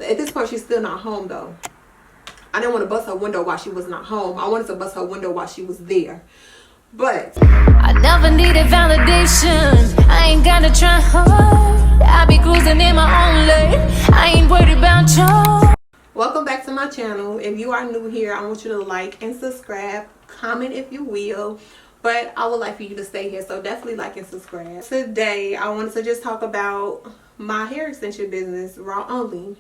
At this point, she's still not home though. I didn't want to bust her window while she was not home. I wanted to bust her window while she was there. But I never needed validation. I ain't gotta try hard. I be cruising in my own lane. I ain't worried about you. welcome back to my channel. If you are new here, I want you to like and subscribe. Comment if you will. But I would like for you to stay here, so definitely like and subscribe. Today, I wanted to just talk about my hair extension business, Raw Only.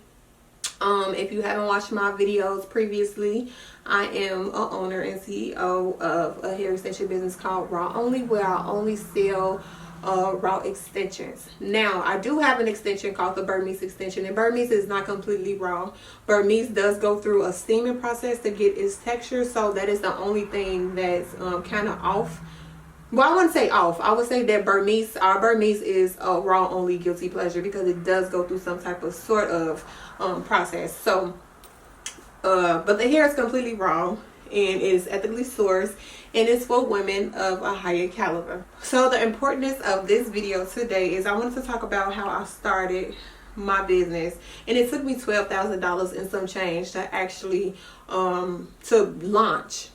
If you haven't watched my videos previously, I am a owner and CEO of a hair extension business called Raw Only, where I only sell raw extensions. Now, I do have an extension called the Burmese extension, and Burmese is not completely raw. Burmese does go through a steaming process to get its texture, so that is the only thing that's kind of off. Well, I wouldn't say off. I would say that our Burmese is a raw only guilty pleasure because it does go through some type of sort of process. So, but the hair is completely raw and is ethically sourced, and it's for women of a higher caliber. So the importance of this video today is I wanted to talk about how I started my business, and it took me $12,000 and some change to actually to launch.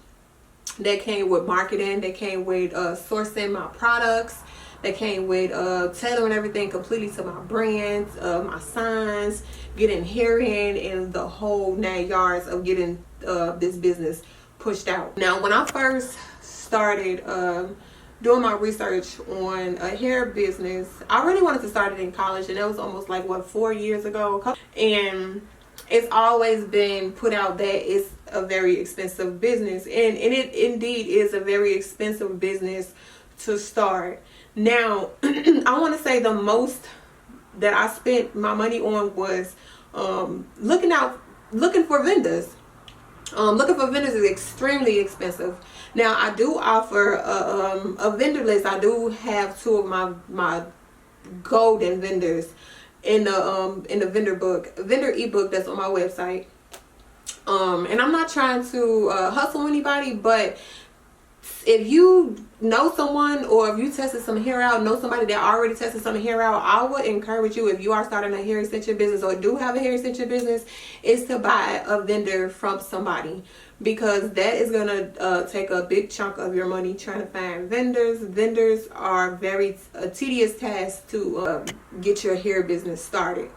That came with marketing, that came with sourcing my products, that came with tailoring everything completely to my brands, my signs, getting hair in, and the whole 9 yards of getting this business pushed out. Now, when I first started doing my research on a hair business, I really wanted to start it in college, and that was almost like, what, 4 years ago? And it's always been put out that it's a very expensive business, and it indeed is a very expensive business to start. Now, I want to say the most that I spent my money on was looking for vendors. Looking for vendors is extremely expensive. Now, I do offer a vendor list. I do have two of my golden vendors in the vendor ebook that's on my website. And I'm not trying to hustle anybody, but if you know someone, or if you tested some hair out, know somebody that already tested some hair out, I would encourage you, if you are starting a hair extension business or do have a hair extension business, is to buy a vendor from somebody, because that is gonna take a big chunk of your money trying to find vendors. Vendors are very tedious task to get your hair business started.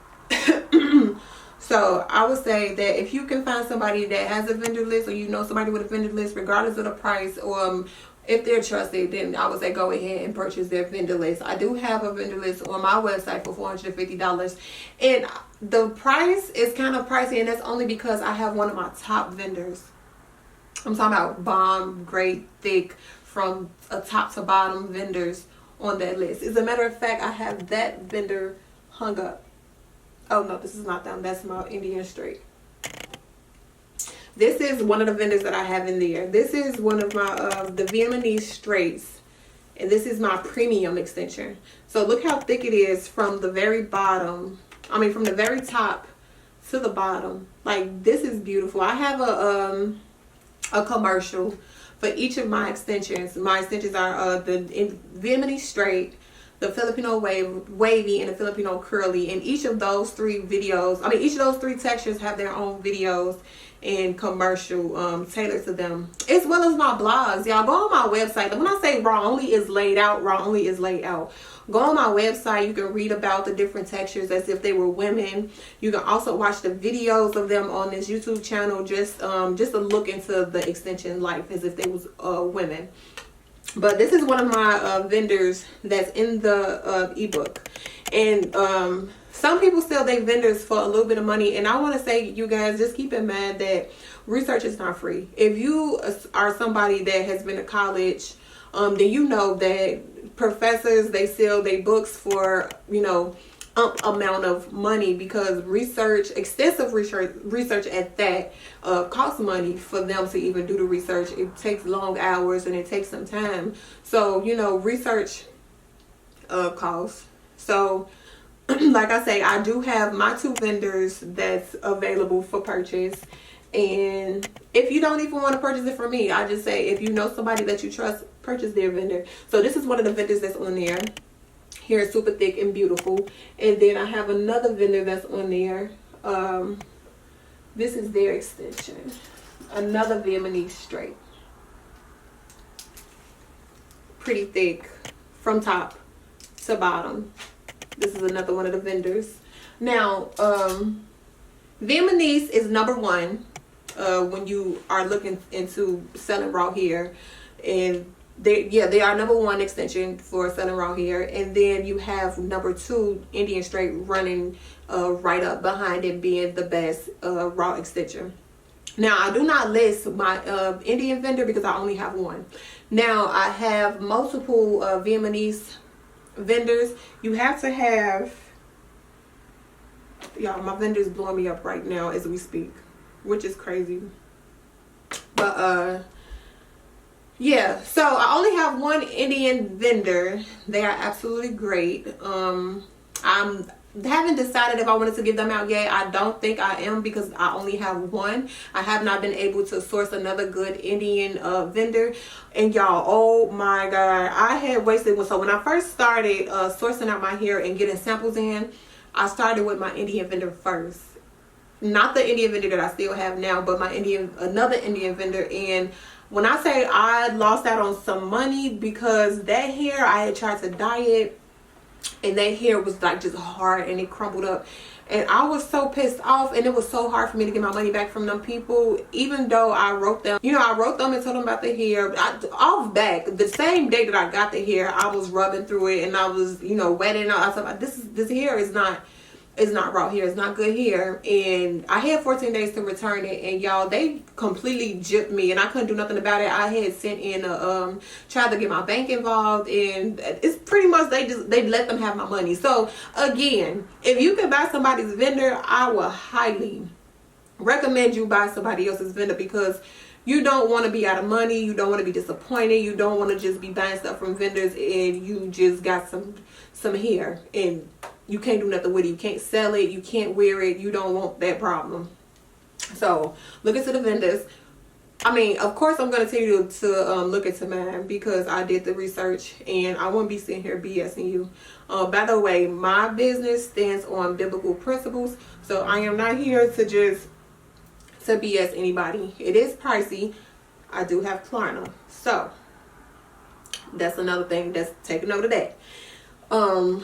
So I would say that if you can find somebody that has a vendor list, or you know somebody with a vendor list, regardless of the price, or if they're trusted, then I would say go ahead and purchase their vendor list. I do have a vendor list on my website for $450, and the price is kind of pricey, and that's only because I have one of my top vendors. I'm talking about bomb, great, thick, from a top to bottom vendors on that list. As a matter of fact, I have that vendor hung up. Oh no, this is not them. That's my Indian straight. This is one of the vendors that I have in there. This is one of my the Vietnamese straights, and this is my premium extension. So look how thick it is from the very bottom. I mean, from the very top to the bottom. Like, this is beautiful. I have a commercial for each of my extensions. My extensions are the Vietnamese straight, the Filipino wavy, and the Filipino curly. And each of those three videos, each of those three textures have their own videos and commercial tailored to them, as well as my blogs. Y'all go on my website. When I say Raw Only is laid out, Raw Only is laid out. Go on my website. You can read about the different textures as if they were women. You can also watch the videos of them on this YouTube channel, just to look into the extension life as if they was women. But this is one of my vendors that's in the ebook, and some people sell their vendors for a little bit of money. And I want to say, you guys, just keep in mind that research is not free. If you are somebody that has been to college, then you know that professors, they sell their books for, amount of money, because extensive research at that costs money for them to even do the research. It takes long hours and it takes some time. So, research costs. So, like I say, I do have my two vendors that's available for purchase. And if you don't even want to purchase it from me, I just say, if you know somebody that you trust, purchase their vendor. So this is one of the vendors that's on there. Hair is super thick and beautiful. And then I have another vendor that's on there. This is their extension. Another Vietnamese straight. Pretty thick from top to bottom. This is another one of the vendors. Now, Vietnamese is number one when you are looking into selling raw hair. And they are number one extension for selling raw hair. And then you have number two, Indian straight, running right up behind it, being the best raw extension. Now, I do not list my Indian vendor because I only have one. Now, I have multiple Vietnamese vendors. You have to have, y'all, my vendor is blowing me up right now as we speak, which is crazy. But yeah, so I only have one Indian vendor. They are absolutely great. I haven't decided if I wanted to give them out yet. I don't think I am because I only have one. I have not been able to source another good Indian vendor. And y'all, oh my God, I had wasted one. So when I first started sourcing out my hair and getting samples in, I started with my Indian vendor first. Not the Indian vendor that I still have now, but another Indian vendor. And when I say I lost out on some money because that hair, I had tried to dye it, and that hair was like just hard and it crumbled up, and I was so pissed off, and it was so hard for me to get my money back from them people. Even though I wrote them, I wrote them and told them about the hair off back the same day that I got the hair. I was rubbing through it and I was wetting. I was like, this hair is not raw hair, it's not good hair. And I had 14 days to return it, and y'all, they completely gypped me and I couldn't do nothing about it. I had sent in tried to get my bank involved, and it's pretty much they let them have my money. So again, if you can buy somebody's vendor, I will highly recommend you buy somebody else's vendor, because you don't want to be out of money, you don't want to be disappointed, you don't want to just be buying stuff from vendors and you just got some hair and you can't do nothing with it. You can't sell it, you can't wear it. You don't want that problem. So look into the vendors. I mean, of course I'm going to tell you to look into mine because I did the research and I won't be sitting here BSing you. By the way, my business stands on biblical principles, so I am not here to BS anybody. It is pricey. I do have Klarna, so that's another thing that's taking note of that.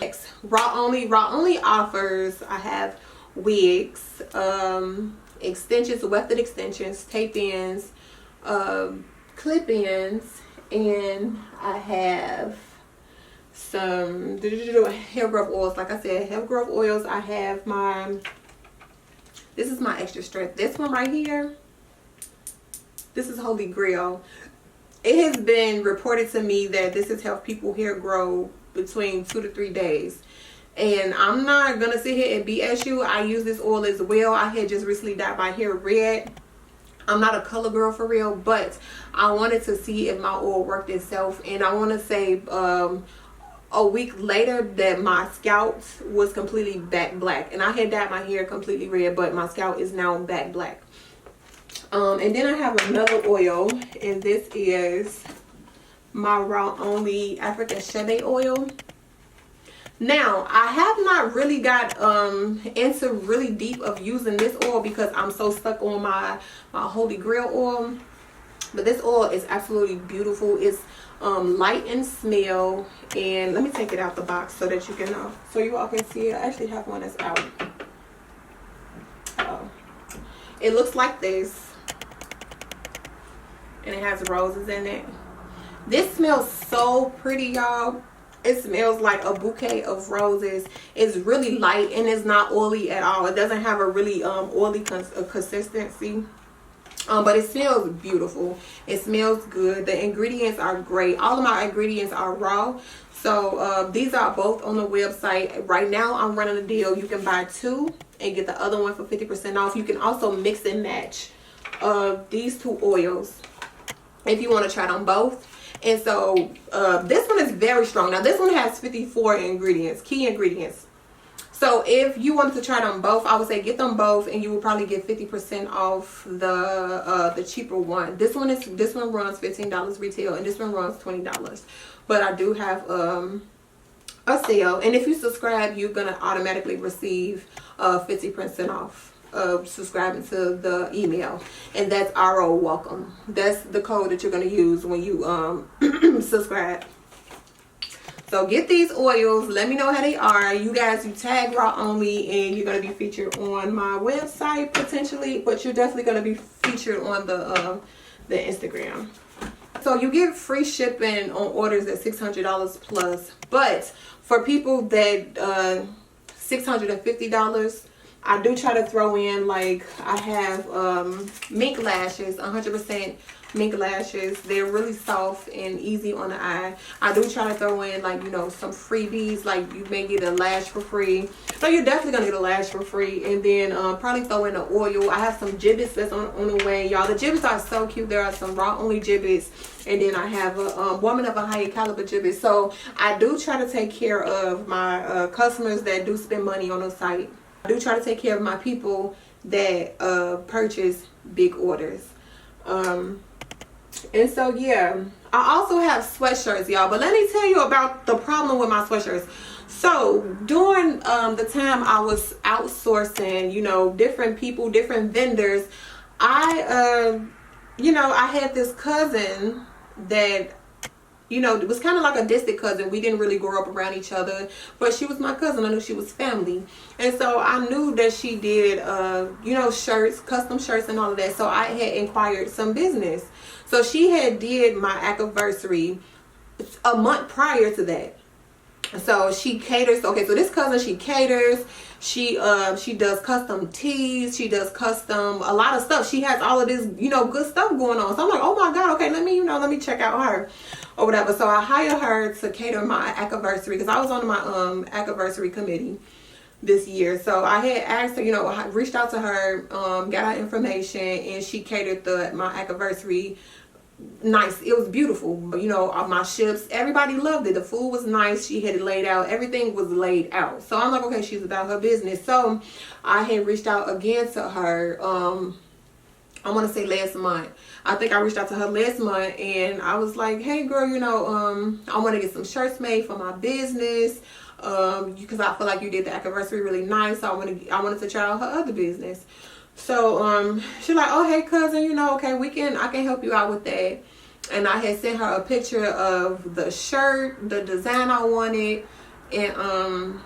Next, raw only offers. I have wigs, extensions, wefted extensions, tape-ins, clip-ins, and I have some digital hair growth oils. Like I said, hair growth oils. I have this is my extra strength. This one right here, this is Holy Grail. It has been reported to me that this has helped people hair grow between 2 to 3 days. And I'm not gonna sit here and BS you. I use this oil as well. I had just recently dyed my hair red. I'm not a color girl for real, but I wanted to see if my oil worked itself. And I want to say a week later that my scalp was completely back black, and I had dyed my hair completely red, but my scalp is now back black. And then I have another oil, and this is my raw only African Shebe oil. Now, I have not really got into really deep of using this oil because I'm so stuck on my Holy Grail oil. But this oil is absolutely beautiful. It's light in smell. And let me take it out the box so that you can so you all can see it. I actually have one that's out. It looks like this, and it has roses in it. This smells so pretty, y'all. It smells like a bouquet of roses. It's really light and it's not oily at all. It doesn't have a really oily consistency. But it smells beautiful. It smells good. The ingredients are great. All of my ingredients are raw. So these are both on the website. Right now I'm running a deal. You can buy 2 and get the other one for 50% off. You can also mix and match these 2 oils if you want to try them both. And so this one is very strong. Now this one has 54 ingredients, key ingredients. So if you wanted to try them both, I would say get them both, and you will probably get 50% off the cheaper one. This one runs $15 retail, and this one runs $20. But I do have a sale. And if you subscribe, you're gonna automatically receive 50% off of subscribing to the email, and that's RO welcome. That's the code that you're gonna use when you subscribe. So get these oils, let me know how they are. You guys, you tag raw only, and you're gonna be featured on my website potentially, but you're definitely gonna be featured on the Instagram. So you get free shipping on orders at $600 plus, but for people that $650, I do try to throw in, like, I have mink lashes, 100% mink lashes. They're really soft and easy on the eye. I do try to throw in, like, you know, some freebies, like you may get a lash for free. So you're definitely gonna get a lash for free, and then probably throw in the oil. I have some gibbets that's on the way, y'all. The gibbets are so cute. There are some raw only gibbets, and then I have a woman of a higher caliber gibbet. So I do try to take care of my customers that do spend money on the site. I do try to take care of my people that purchase big orders. And so yeah, I also have sweatshirts, y'all, but let me tell you about the problem with my sweatshirts. So during the time I was outsourcing, you know, different people, different vendors, I had this cousin that, you know, it was kind of like a distant cousin. We didn't really grow up around each other, but she was my cousin. I knew she was family. And so I knew that she did, you know, shirts, custom shirts and all of that. So I had inquired some business. So she had did my anniversary a month prior to that. So she caters. Okay, so this cousin, she caters. She does custom tees. She does custom, a lot of stuff. She has all of this, you know, good stuff going on. So I'm like, oh my God, okay, let me check out her or whatever. So I hired her to cater my anniversary, because I was on my anniversary committee this year. So I had asked her, you know, I reached out to her, got her information, and she catered my anniversary. Nice. It was beautiful. You know, my ships, everybody loved it. The food was nice. She had it laid out. Everything was laid out. So I'm like, okay, she's about her business. So I had reached out again to her, I want to say last month. I think I reached out to her last month, and I was like, hey girl, you know, I want to get some shirts made for my business, because I feel like you did the anniversary really nice. So I wanted to try out her other business. So she's like, oh hey cousin, you know, okay, I can help you out with that. And I had sent her a picture of the shirt, the design I wanted, and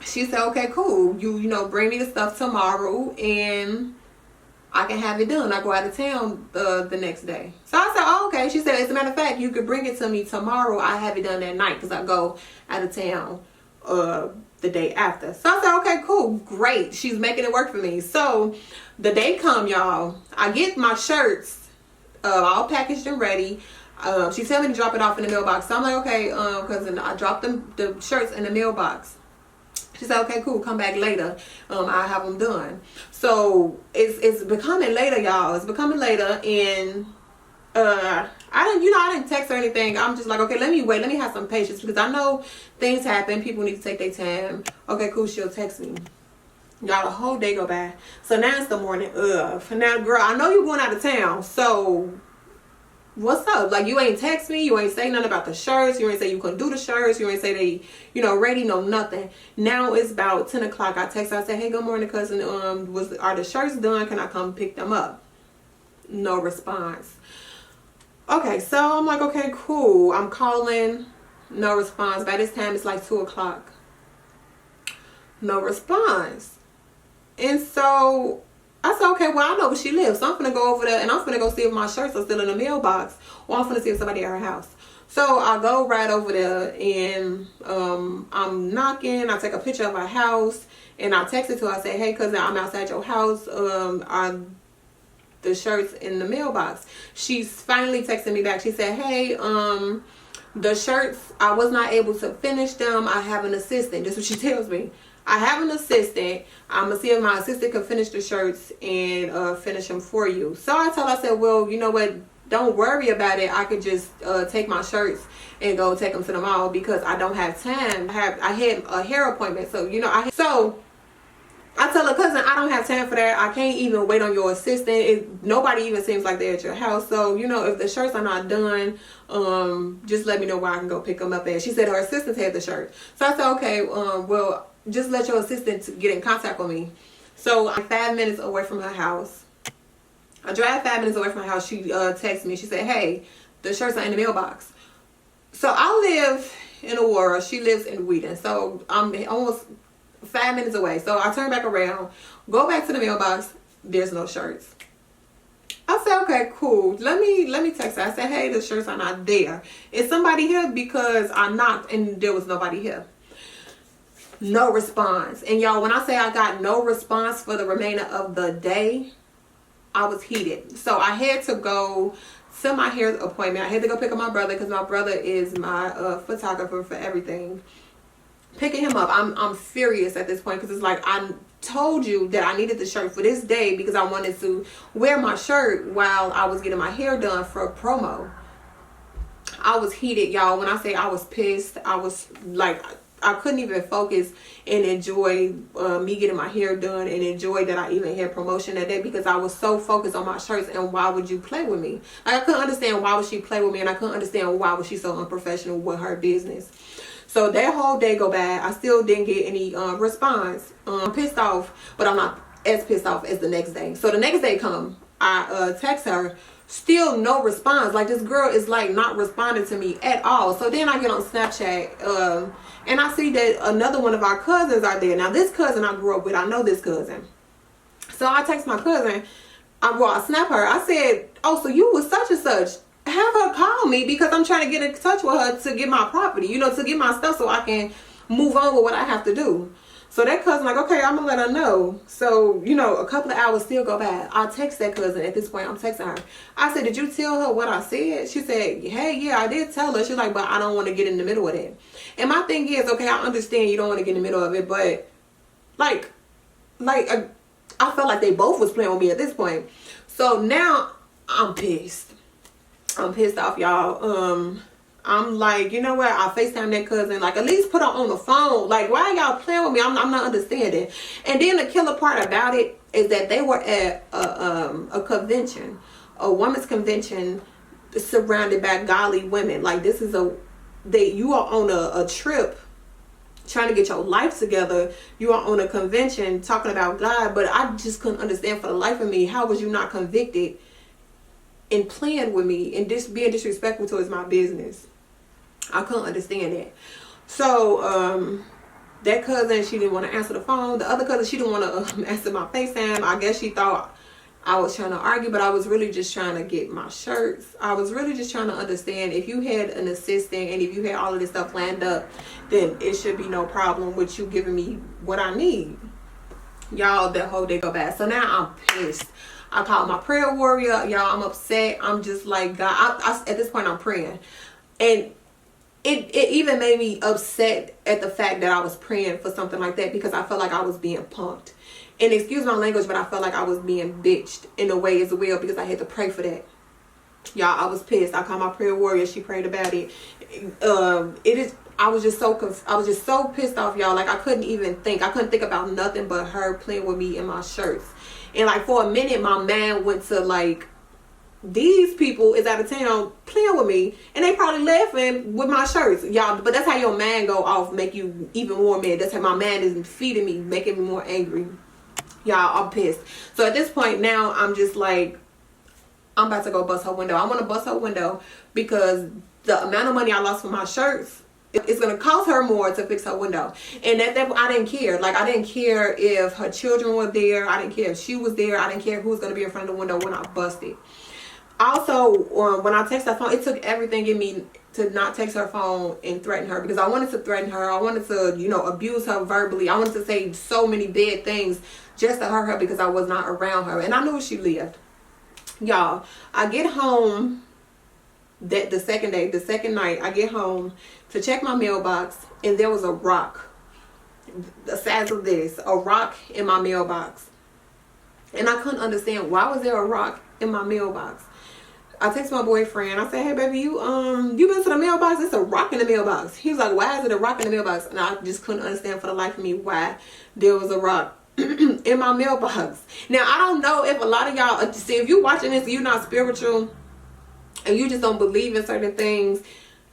she said, okay, cool, you know, bring me the stuff tomorrow and I can have it done. I go out of town the next day. So I said, oh, okay. She said, as a matter of fact, you could bring it to me tomorrow. I have it done that night, because I go out of town the day after. So I said, okay, cool, great. She's making it work for me. So the day come, y'all, I get my shirts all packaged and ready. She tell me to drop it off in the mailbox. So I'm like, okay, because I dropped the shirts in the mailbox. She said, okay, cool, come back later. I'll have them done. So it's becoming later, y'all. It's becoming later, and I didn't text her anything. I'm just like, okay, let me wait. Let me have some patience, because I know things happen. People need to take their time. Okay, cool, she'll text me. Y'all, a whole day go by. So now it's the morning of. Now, girl, I know you're going out of town, so what's up? Like, you ain't text me, you ain't say nothing about the shirts, you ain't say you couldn't do the shirts, you ain't say they, you know, ready, no nothing. Now it's about 10 o'clock. I text her, I said, hey, good morning, cousin. Are the shirts done? Can I come pick them up? No response. Okay, so I'm like, okay, cool. I'm calling, no response. By this time it's like 2 o'clock. No response. And so I said, okay, well, I know where she lives, so I'm gonna go over there and I'm gonna go see if my shirts are still in the mailbox, or I'm gonna see if somebody at her house. So I go right over there, and I'm knocking. I take a picture of her house, and I text it to her. I say, hey cousin, I'm outside your house. Are the shirts in the mailbox? She's finally texting me back. She said, hey, the shirts, I was not able to finish them. I have an assistant. That's what she tells me. I have an assistant. I'm gonna see if my assistant can finish the shirts and finish them for you. So I told her, I said, well, you know what, don't worry about it. I could just take my shirts and go take them to the mall, because I don't have time. I had a hair appointment, so you know, so I tell her cousin, I don't have time for that. I can't even wait on your assistant. Nobody even seems like they're at your house. So, you know, if the shirts are not done, just let me know where I can go pick them up at. She said her assistant had the shirt. So I said, okay, well, just let your assistant get in contact with me. So I'm 5 minutes away from her house. I drive 5 minutes away from her house. She texted me. She said, hey, the shirts are in the mailbox. So I live in Aurora. She lives in Wheaton. So I'm almost 5 minutes away. So I turn back around, go back to the mailbox. There's no shirts. I said, okay, cool. Let me text her. I said, hey, the shirts are not there. Is somebody here? Because I knocked and there was nobody here. No response. And y'all, when I say I got no response for the remainder of the day, I was heated. So I had to go to my hair appointment. I had to go pick up my brother because my brother is my photographer for everything. Picking him up, I'm furious at this point because it's like I told you that I needed the shirt for this day because I wanted to wear my shirt while I was getting my hair done for a promo. I was heated, y'all. When I say I was pissed, I was like, I couldn't even focus and enjoy me getting my hair done and enjoy that I even had promotion that day because I was so focused on my shirts. And why would you play with me? Like, I couldn't understand why would she play with me, and I couldn't understand why was she so unprofessional with her business. So that whole day go by, I still didn't get any response. I'm pissed off, but I'm not as pissed off as the next day. So the next day come, I text her, still no response. Like, this girl is like not responding to me at all. So then I get on Snapchat and I see that another one of our cousins are there. Now this cousin I grew up with, I know this cousin. So I text my cousin, I snap her. I said, oh, so you was such and such. Have her call me because I'm trying to get in touch with her to get my property, you know, to get my stuff so I can move on with what I have to do. So that cousin like, okay, I'm gonna let her know. So, you know, a couple of hours still go by. I text that cousin. At this point, I'm texting her. I said, did you tell her what I said? She said, hey, yeah, I did tell her. She's like, but I don't want to get in the middle of that. And my thing is, okay, I understand you don't want to get in the middle of it, but like I felt like they both was playing with me at this point. So now I'm pissed. I'm pissed off, y'all. I'm like, you know what? I FaceTime that cousin. Like, at least put her on the phone. Like, why y'all playing with me? I'm not understanding. And then the killer part about it is that they were at a convention, a women's convention surrounded by godly women. Like, this is you are on a trip trying to get your life together. You are on a convention talking about God. But I just couldn't understand for the life of me, how was you not convicted in playing with me and just being disrespectful towards my business? I couldn't understand that. So that cousin, she didn't want to answer the phone. The other cousin, she didn't want to answer my FaceTime. I guess she thought I was trying to argue, but I was really just trying to get my shirts. I was really just trying to understand, if you had an assistant and if you had all of this stuff lined up, then it should be no problem with you giving me what I need. Y'all, that whole day go by. So now I'm pissed. I called my prayer warrior. Y'all, I'm upset. I'm just like, God, at this point I'm praying. And it even made me upset at the fact that I was praying for something like that, because I felt like I was being punked. And excuse my language, but I felt like I was being bitched in a way as well, because I had to pray for that. Y'all, I was pissed. I called my prayer warrior. She prayed about it. I was just so pissed off, y'all. Like, I couldn't even think. I couldn't think about nothing but her playing with me in my shirts. And like, for a minute, my mind went to like, these people is out of town playing with me, and they probably laughing with my shirts, y'all. But that's how your mind go off, make you even more mad. That's how my mind is feeding me, making me more angry. Y'all, I'm pissed. So at this point now, I'm just like, I'm about to go bust her window. I want to bust her window because the amount of money I lost for my shirts, it's going to cost her more to fix her window. And at that point, I didn't care. Like, I didn't care if her children were there. I didn't care if she was there. I didn't care who was going to be in front of the window when I busted. Also, when I text her phone, it took everything in me to not text her phone and threaten her, because I wanted to threaten her. I wanted to, you know, abuse her verbally. I wanted to say so many bad things just to hurt her because I was not around her. And I knew where she lived. Y'all, I get home the second night, I get home to check my mailbox, and there was a rock the size of this, a rock in my mailbox. And I couldn't understand, why was there a rock in my mailbox? I text my boyfriend. I said, hey baby, you been to the mailbox? It's a rock in the mailbox. He was like, why is it a rock in the mailbox? And I just couldn't understand for the life of me why there was a rock in my mailbox. Now, I don't know if a lot of y'all, see, if you're watching this, you're not spiritual, and you just don't believe in certain things,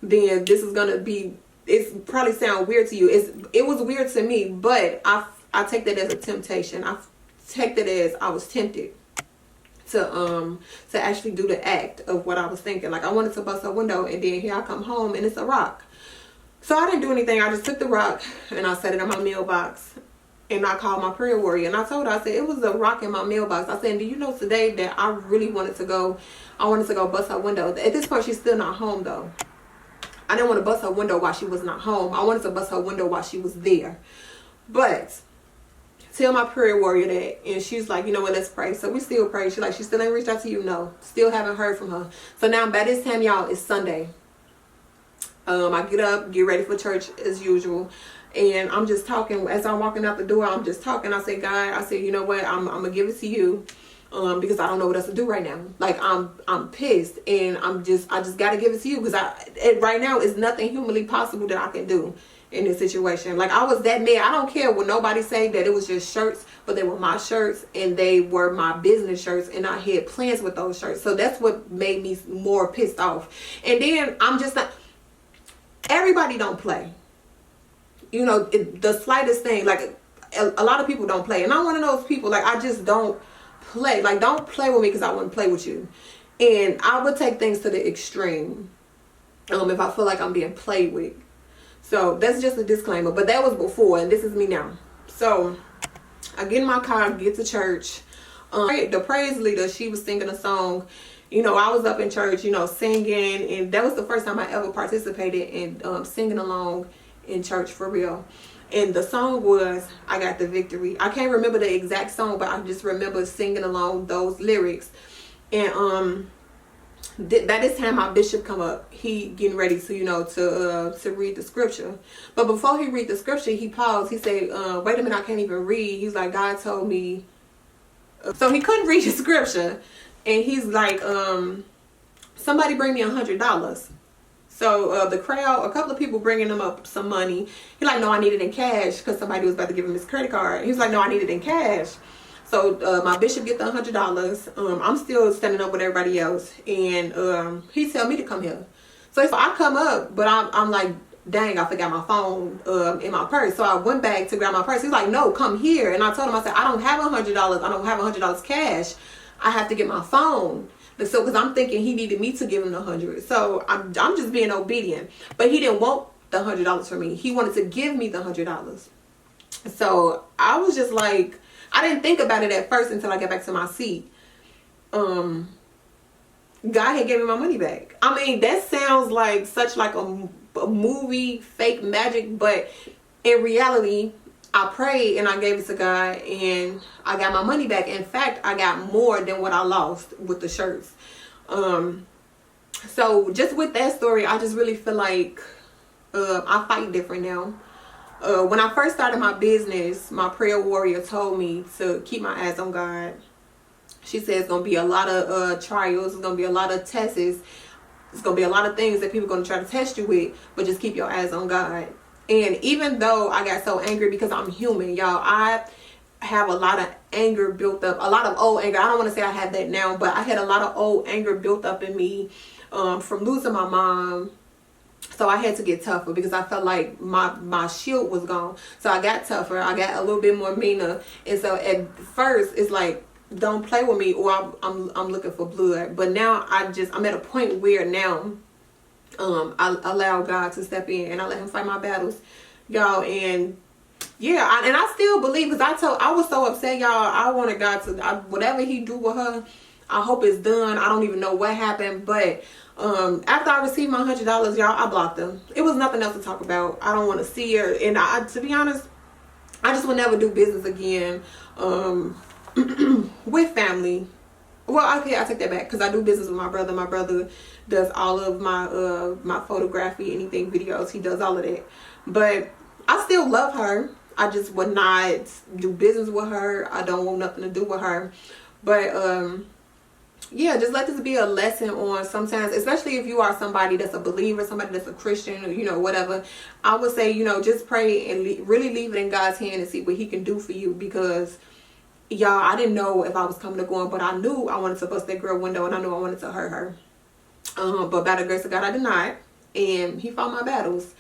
then this is gonna be, it's probably sound weird to you. It was weird to me, but I take that as a temptation. I take that as I was tempted to actually do the act of what I was thinking. Like, I wanted to bust a window, and then here I come home and it's a rock. So I didn't do anything. I just took the rock and I set it in my mailbox, and I called my prayer warrior, and I told her, I said, it was a rock in my mailbox. I said, do you know today that I really wanted to go bust her window. At this point, she's still not home though. I didn't want to bust her window while she was not home. I wanted to bust her window while she was there. But tell my prayer warrior that, and she's like, you know what, let's pray. So we still pray. She's like, she still ain't reached out to you? No, still haven't heard from her. So now by this time, y'all, it's Sunday. I get up, get ready for church as usual, and I'm just talking. As I'm walking out the door, I'm just talking. I say, God, I say, you know what, I'm gonna give it to you, because I don't know what else to do right now. Like, I'm pissed, and I just gotta give it to you, because right now it's nothing humanly possible that I can do in this situation. Like, I was that mad. I don't care what nobody say that it was just shirts, but they were my shirts, and they were my business shirts, and I had plans with those shirts. So that's what made me more pissed off. And then I'm just not. Everybody don't play. You know, the slightest thing, like a lot of people don't play. And I'm one of those people, like, I just don't play. Like, don't play with me because I wouldn't play with you. And I would take things to the extreme if I feel like I'm being played with. So that's just a disclaimer. But that was before, and this is me now. So I get in my car, get to church. The praise leader, she was singing a song. You know, I was up in church, you know, singing, and that was the first time I ever participated in singing along in church for real. And the song was I Got the Victory. I can't remember the exact song, but I just remember singing along those lyrics. And by this time my bishop come up, he getting ready to, you know, to read the scripture. But before he read the scripture, he paused. He said, wait a minute, I can't even read. He's like, God told me. So he couldn't read the scripture. And he's like, somebody bring me $100. So the crowd, a couple of people bringing him up some money. He's like, no, I need it in cash, because somebody was about to give him his credit card. He was like, no, I need it in cash. So my bishop get the $100. I'm still standing up with everybody else, and he tell me to come here. So I come up, but I'm like, dang, I forgot my phone in my purse. So I went back to grab my purse. He's like, no, come here. And I told him, I said, I don't have $100. I don't have $100 cash. I have to get my phone. So, because I'm thinking he needed me to give him the $100. So I'm just being obedient. But he didn't want the $100 from me. He wanted to give me the $100. So I was just like, I didn't think about it at first until I got back to my seat. God had given me my money back. I mean, that sounds like such like a movie, fake magic, but in reality, I prayed and I gave it to God, and I got my money back. In fact, I got more than what I lost with the shirts. So just with that story, I just really feel like I fight different now. When I first started my business, my prayer warrior told me to keep my eyes on God. She said it's going to be a lot of trials. It's going to be a lot of tests. It's going to be a lot of things that people are going to try to test you with, but just keep your eyes on God. And even though I got so angry, because I'm human, y'all, I have a lot of anger built up, a lot of old anger. I don't want to say I have that now, but I had a lot of old anger built up in me from losing my mom. So I had to get tougher, because I felt like my shield was gone. So I got tougher. I got a little bit more meaner. And so at first, it's like, don't play with me, or I'm looking for blood. But now I'm at a point where now I allow God to step in, and I let him fight my battles, y'all. And yeah, and I still believe, because I was so upset, y'all. I wanted God to, whatever he do with her, I hope it's done. I don't even know what happened, but after I received my $100, y'all, I blocked them. It was nothing else to talk about. I don't want to see her, and to be honest, I just would never do business again with family. Well, okay, I take that back, because I do business with my brother. My brother does all of my photography, anything, videos. He does all of that. But I still love her. I just would not do business with her. I don't want nothing to do with her. But yeah, just let this be a lesson on sometimes, especially if you are somebody that's a believer, somebody that's a Christian, or, you know, whatever. I would say, you know, just pray and really leave it in God's hand and see what he can do for you, because y'all, I didn't know if I was coming or going, but I knew I wanted to bust that girl window, and I knew I wanted to hurt her. But by the grace of God, I did not. And he fought my battles,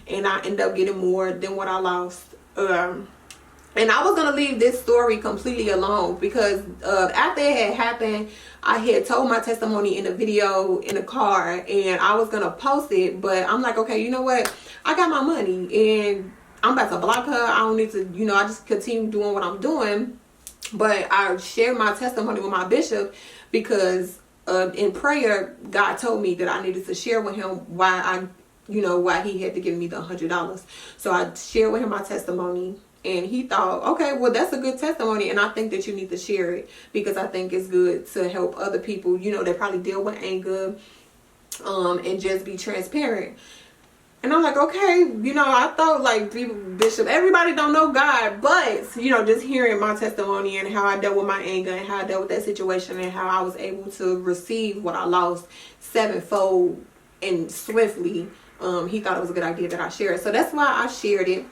and I ended up getting more than what I lost. And I was going to leave this story completely alone, because after it had happened, I had told my testimony in a video in the car, and I was going to post it. But I'm like, okay, you know what? I got my money, and I'm about to block her. I don't need to, you know, I just continue doing what I'm doing. But I shared my testimony with my bishop, because in prayer, God told me that I needed to share with him why he had to give me the $100. So I shared with him my testimony, and he thought, okay, well, that's a good testimony, and I think that you need to share it, because I think it's good to help other people, you know, that probably deal with anger, and just be transparent. And I'm like, okay, you know, I thought like Bishop, everybody don't know God, but, you know, just hearing my testimony and how I dealt with my anger and how I dealt with that situation and how I was able to receive what I lost sevenfold and swiftly, he thought it was a good idea that I share it. So that's why I shared it.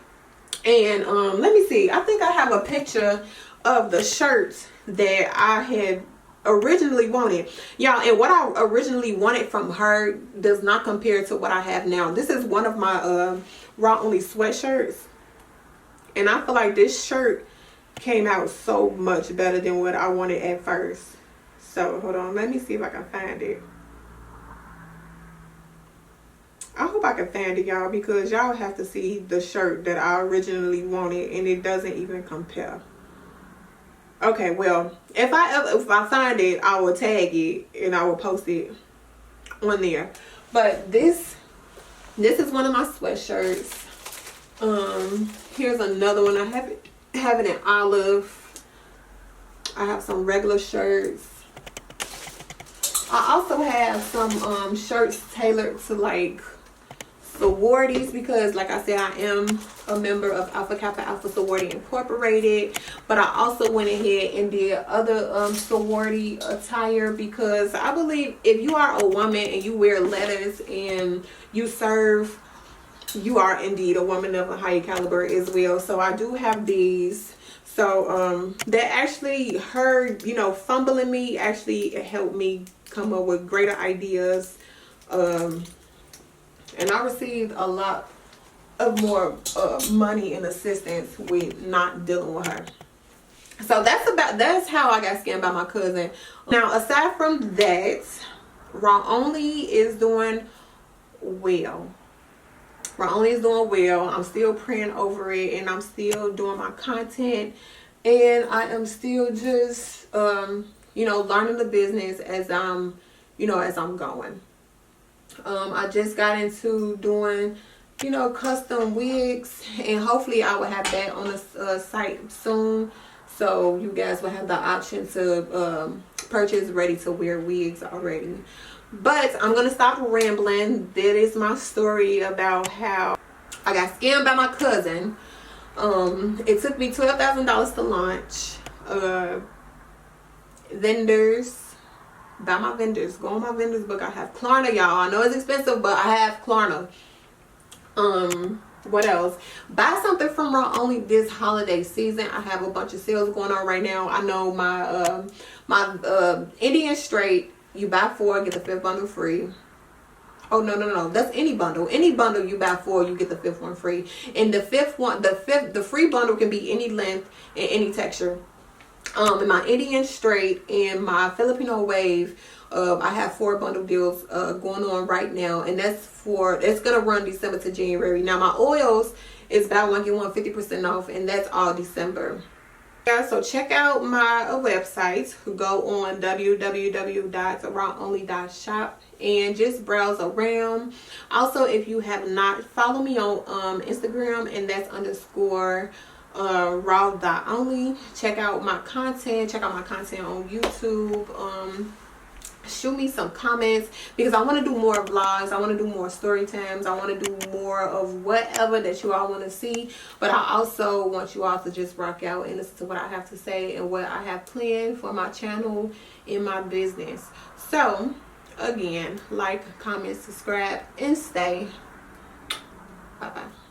And let me see, I think I have a picture of the shirt that I had originally wanted, y'all, and what I originally wanted from her does not compare to what I have now. This is one of my raw only sweatshirts, and I feel like this shirt came out so much better than what I wanted at first. So hold on, let me see if I can find it. I hope I can find it, y'all, because y'all have to see the shirt that I originally wanted, and it doesn't even compare. Okay, well, if I find it, I will tag it and I will post it on there. But this is one of my sweatshirts. Here's another one. I have it in olive. I have some regular shirts. I also have some shirts tailored to like sororities, because like I said, I am a member of Alpha Kappa Alpha Sorority Incorporated, but I also went ahead and did other sorority attire, because I believe if you are a woman and you wear letters and you serve, you are indeed a woman of a high caliber as well. So I do have these. So that actually, her, you know, fumbling me actually helped me come up with greater ideas. And I received a lot of more money and assistance with not dealing with her. So that's how I got scammed by my cousin. Now, aside from that, Raw Only is doing well. Raw Only is doing well. I'm still praying over it, and I'm still doing my content, and I am still just you know, learning the business as I'm going. I just got into doing, you know, custom wigs, and hopefully I will have that on the site soon, so you guys will have the option to purchase ready to wear wigs already. But I'm gonna stop rambling. That is my story about how I got scammed by my cousin. It took me $12,000 to launch. Vendors, buy my vendors, go on my vendors book. I have Klarna, y'all. I know it's expensive, but I have Klarna. What else? Buy something from Raw Only this holiday season. I have a bunch of sales going on right now. I know my Indian straight, you buy 4, get the 5th bundle free. Oh, no, that's any bundle you buy 4, you get the 5th one free. And the 5th one, the free bundle can be any length and any texture. In my Indian straight and my Filipino wave, I have 4 bundle deals going on right now, and it's gonna run December to January. Now my oils is buy one get one 50% off, and that's all December. Yeah, so check out my website. Go on www.rawonly.shop and just browse around. Also, if you have not, follow me on Instagram, and that's _raw.only. Check out my content on YouTube. shoot me some comments, because I want to do more vlogs. I want to do more story times. I want to do more of whatever that you all want to see. But I also want you all to just rock out and listen to what I have to say and what I have planned for my channel and my business. So again, like, comment, subscribe, and stay. Bye bye.